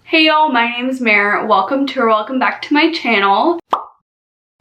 Hey y'all, my name is Mare. Welcome back to my channel.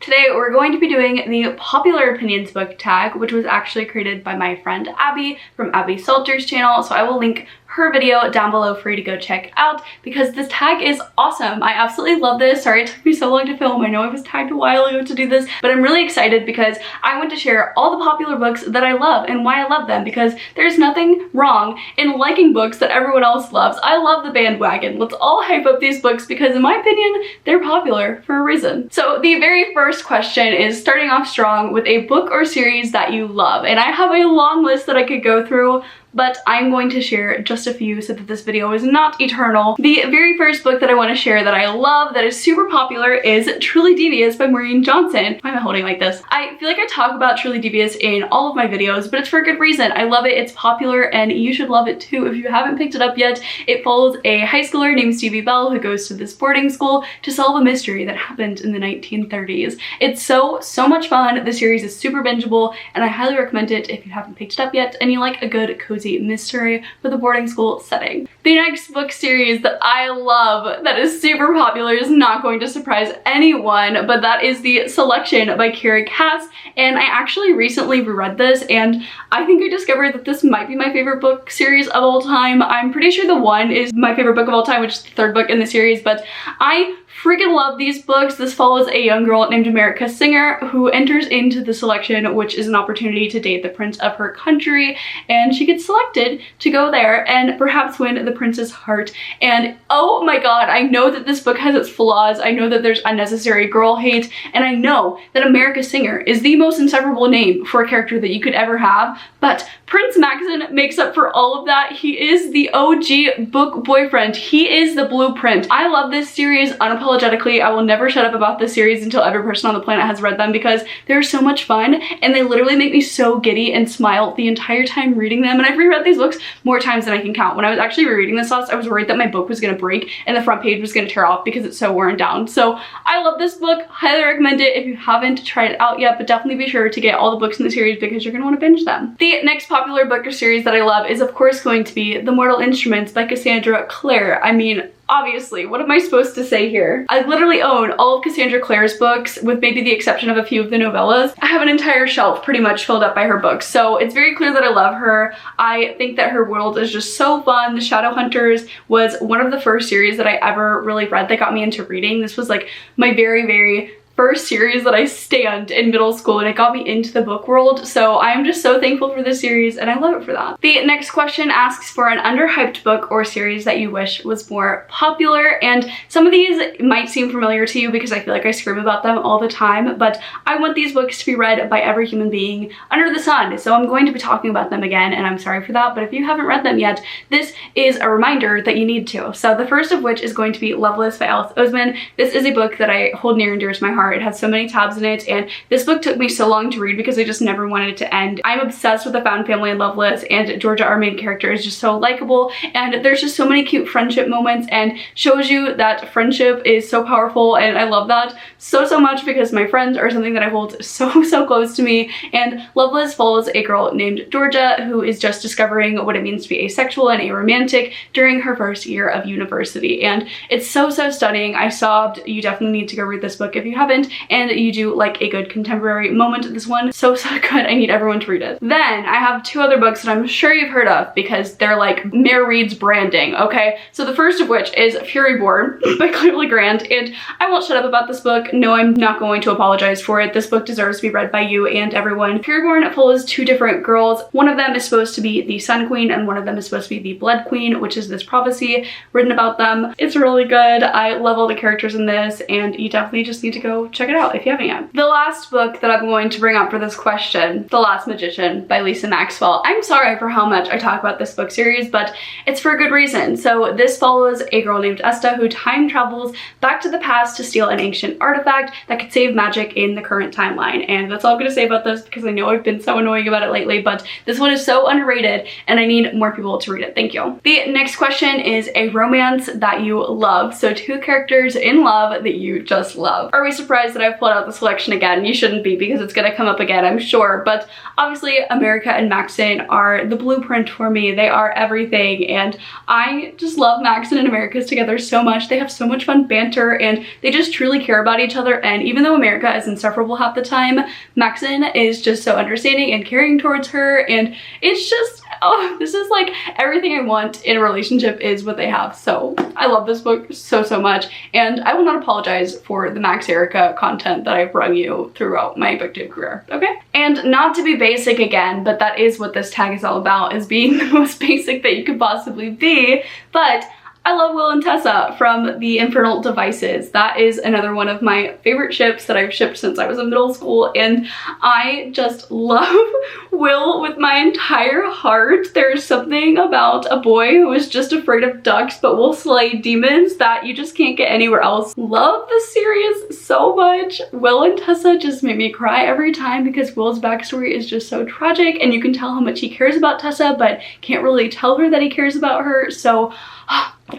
Today we're going to be doing the Popular Opinions book tag, which was actually created by my friend Abby from Abby Salter's channel, so I will link her video down below for you to go check out because this tag is awesome. I absolutely love this. Sorry it took me so long to film. I know I was tagged a while ago to do this, but I'm really excited because I want to share all the popular books that I love and why I love them, because there's nothing wrong in liking books that everyone else loves. I love the bandwagon. Let's all hype up these books because in my opinion, they're popular for a reason. So the very first question is starting off strong with a book or series that you love. And I have a long list that I could go through, but I'm going to share just a few so that this video is not eternal. The very first book that I want to share that I love that is super popular is Truly Devious by Maureen Johnson. Why am I holding like this? I feel like I talk about Truly Devious in all of my videos, but it's for a good reason. I love it, it's popular, and you should love it too if you haven't picked it up yet. It follows a high schooler named Stevie Bell who goes to this boarding school to solve a mystery that happened in the 1930s. It's so much fun. The series is super bingeable, and I highly recommend it if you haven't picked it up yet and you like a good cozy mystery with a boarding school setting. The next book series that I love that is super popular is not going to surprise anyone, but that is The Selection by Kiera Cass, and I actually recently reread this and I think I discovered that this might be my favorite book series of all time. I'm pretty sure The One is my favorite book of all time, which is the third book in the series, but I freaking love these books. This follows a young girl named America Singer who enters into the selection, which is an opportunity to date the prince of her country, and she gets selected to go there and perhaps win the prince's heart. And oh my god, I know that this book has its flaws. I know that there's unnecessary girl hate, and I know that America Singer is the most insufferable name for a character that you could ever have, but Prince Maxon makes up for all of that. He is the OG book boyfriend. He is the blueprint. I love this series unapologetically. I will never shut up about this series until every person on the planet has read them because they're so much fun and they literally make me so giddy and smile the entire time reading them. And I've reread these books more times than I can count. When I was actually rereading this last, I was worried that my book was gonna break and the front page was gonna tear off because it's so worn down. So I love this book. Highly recommend it if you haven't tried it out yet, but definitely be sure to get all the books in the series because you're gonna want to binge them. The next popular book or series that I love is of course going to be The Mortal Instruments by Cassandra Clare. I mean, obviously, what am I supposed to say here? I literally own all of Cassandra Clare's books with maybe the exception of a few of the novellas. I have an entire shelf pretty much filled up by her books, so it's very clear that I love her. I think that her world is just so fun. The Shadowhunters was one of the first series that I ever really read that got me into reading. This was like my very first series that I stand in middle school, and it got me into the book world, so I'm just so thankful for this series and I love it for that. The next question asks for an underhyped book or series that you wish was more popular, and some of these might seem familiar to you because I feel like I scream about them all the time, but I want these books to be read by every human being under the sun, so I'm going to be talking about them again, and I'm sorry for that, but if you haven't read them yet, this is a reminder that you need to. So the first of which is going to be Loveless by Alice Oseman. This is a book that I hold near and dear to my heart. It has so many tabs in it, and this book took me so long to read because I just never wanted it to end. I'm obsessed with the found family in Loveless, and Georgia, our main character, is just so likable, and there's just so many cute friendship moments and shows you that friendship is so powerful, and I love that so much because my friends are something that I hold so close to me. And Loveless follows a girl named Georgia who is just discovering what it means to be asexual and aromantic during her first year of university, and it's so stunning. I sobbed. You definitely need to go read this book if you haven't, and you do like a good contemporary moment. This one so good. I need everyone to read it. Then I have two other books that I'm sure you've heard of because they're like Mare Reads branding, okay? So the first of which is Fury Born by Clearly Grant, and I won't shut up about this book. No, I'm not going to apologize for it. This book deserves to be read by you and everyone. Fury Born follows two different girls. One of them is supposed to be the Sun Queen and one of them is supposed to be the Blood Queen, which is this prophecy written about them. It's really good. I love all the characters in this, and you definitely just need to go check it out if you haven't yet. The last book that I'm going to bring up for this question, The Last Magician by Lisa Maxwell. I'm sorry for how much I talk about this book series, but it's for a good reason. So this follows a girl named Esta who time travels back to the past to steal an ancient artifact that could save magic in the current timeline. And that's all I'm gonna say about this because I know I've been so annoying about it lately, but this one is so underrated and I need more people to read it. Thank you. The next question is a romance that you love. So two characters in love that you just love. Are we surprised surprised that I've pulled out this collection again. You shouldn't be, because it's gonna come up again, I'm sure. But obviously, America and Maxon are the blueprint for me. They are everything, and I just love Maxon and America's together so much. They have so much fun banter, and they just truly care about each other. And even though America is insufferable half the time, Maxon is just so understanding and caring towards her, and it's just, oh, this is like everything I want in a relationship is what they have. So I love this book so much, and I will not apologize for the Max Erica content that I've brought you throughout my booktube career, okay? And not to be basic again, but that is what this tag is all about, is being the most basic that you could possibly be, but I love Will and Tessa from the Infernal Devices. That is another one of my favorite ships that I've shipped since I was in middle school, and I just love Will with my entire heart. There's something about a boy who is just afraid of ducks but will slay demons that you just can't get anywhere else. Love the series so much. Will and Tessa just make me cry every time because Will's backstory is just so tragic, and you can tell how much he cares about Tessa but can't really tell her that he cares about her. So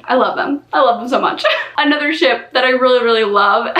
I love them. I love them so much. Another ship that I really love.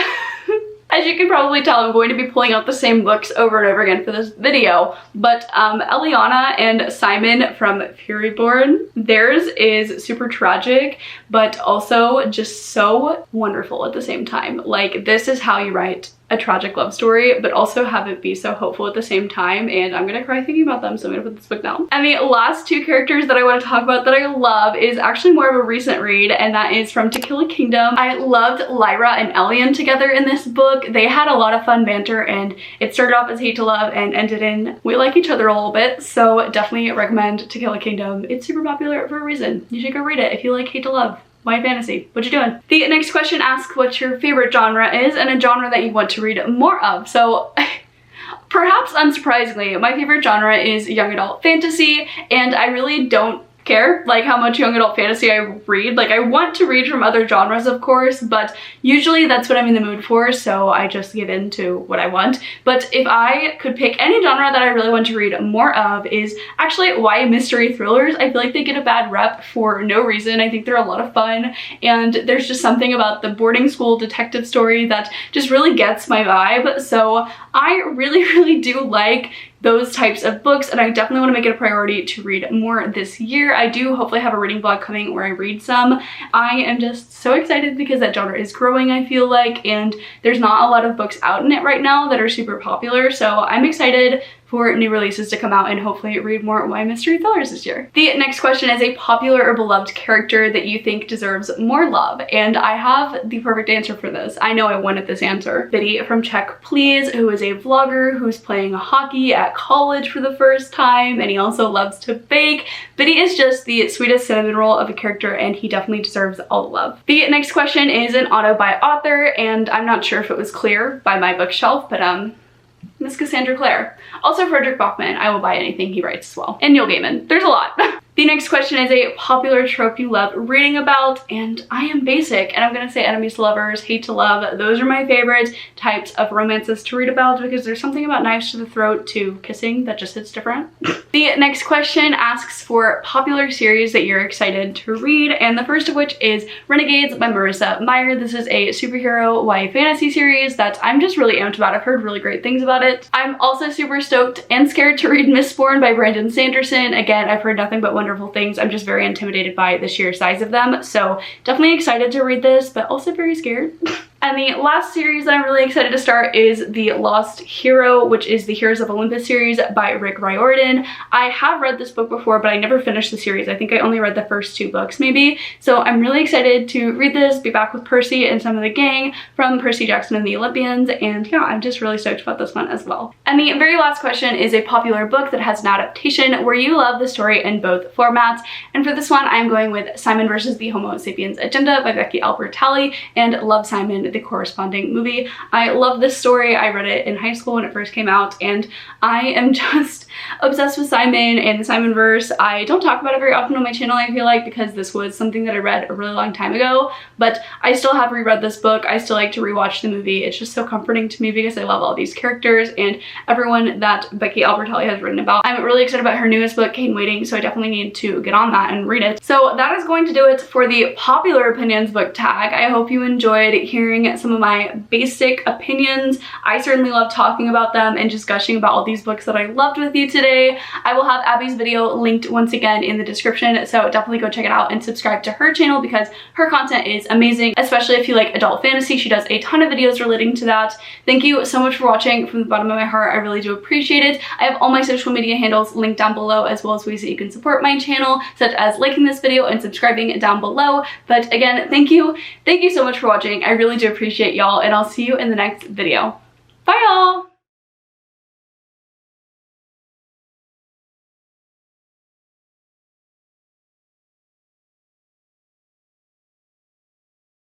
As you can probably tell, I'm going to be pulling out the same books over and over again for this video, but Eliana and Simon from Furyborn, theirs is super tragic, but also just so wonderful at the same time. Like, this is how you write a tragic love story, but also have it be so hopeful at the same time, and I'm gonna cry thinking about them, so I'm gonna put this book down. And the last two characters that I want to talk about that I love is actually more of a recent read, and that is from To Kill a Kingdom. I loved Lyra and Elian together in this book. They had a lot of fun banter, and it started off as hate to love and ended in we like each other a little bit, so definitely recommend To Kill a Kingdom. It's super popular for a reason. You should go read it if you like hate to love. Why fantasy? What you doing? The next question asks what your favorite genre is and a genre that you want to read more of. So perhaps unsurprisingly, my favorite genre is young adult fantasy, and I really don't care like how much young adult fantasy I read. Like, I want to read from other genres, of course, but usually that's what I'm in the mood for, so I just give in to what I want. But if I could pick any genre that I really want to read more of, is actually YA mystery thrillers. I feel like they get a bad rep for no reason. I think they're a lot of fun, and there's just something about the boarding school detective story that just really gets my vibe. So I really do like those types of books, and I definitely want to make it a priority to read more this year. I do hopefully have a reading vlog coming where I read some. I am just so excited because that genre is growing, I feel like, and there's not a lot of books out in it right now that are super popular, so I'm excited for new releases to come out and hopefully read more YA mystery thrillers this year. The next question is a popular or beloved character that you think deserves more love, and I have the perfect answer for this. I know I wanted this answer. Biddy from Check Please, who is a vlogger who's playing hockey at college for the first time, and he also loves to bake. Biddy is just the sweetest cinnamon roll of a character, and he definitely deserves all the love. The next question is an auto by author, and I'm not sure if it was clear by my bookshelf, but Miss Cassandra Clare. Also Frederick Bachman. I will buy anything he writes as well. And Neil Gaiman. There's a lot. The next question is a popular trope you love reading about, and I am basic, and I'm gonna say enemies to lovers, hate to love. Those are my favorite types of romances to read about because there's something about knives to the throat to kissing that just hits different. The next question asks for popular series that you're excited to read, and the first of which is Renegades by Marissa Meyer. This is a superhero YA fantasy series that I'm just really amped about. I've heard really great things about it. I'm also super stoked and scared to read Mistborn by Brandon Sanderson. Again, I've heard nothing but wonderful things. I'm just very intimidated by the sheer size of them, so definitely excited to read this, but also very scared. And the last series that I'm really excited to start is The Lost Hero, which is the Heroes of Olympus series by Rick Riordan. I have read this book before, but I never finished the series. I think I only read the first 2 books maybe. So I'm really excited to read this, be back with Percy and some of the gang from Percy Jackson and the Olympians, and yeah, I'm just really stoked about this one as well. And the very last question is a popular book that has an adaptation where you love the story in both formats. And for this one, I'm going with Simon versus the Homo Sapiens Agenda by Becky Albertalli, and Love, Simon, the corresponding movie. I love this story. I read it in high school when it first came out, and I am just obsessed with Simon and the Simon verse. I don't talk about it very often on my channel, I feel like, because this was something that I read a really long time ago, but I still have reread this book. I still like to rewatch the movie. It's just so comforting to me because I love all these characters and everyone that Becky Albertalli has written about. I'm really excited about her newest book, Cane Waiting, so I definitely need to get on that and read it. So that is going to do it for the popular opinions book tag. I hope you enjoyed hearing hearing some of my basic opinions. I certainly love talking about them and just gushing about all these books that I loved with you today. I will have Abby's video linked once again in the description, so definitely go check it out and subscribe to her channel because her content is amazing, especially if you like adult fantasy. She does a ton of videos relating to that. Thank you so much for watching from the bottom of my heart. I really do appreciate it. I have all my social media handles linked down below, as well as ways that you can support my channel, such as liking this video and subscribing down below. But again, thank you so much for watching. I really do appreciate y'all, and I'll see you in the next video. Bye y'all!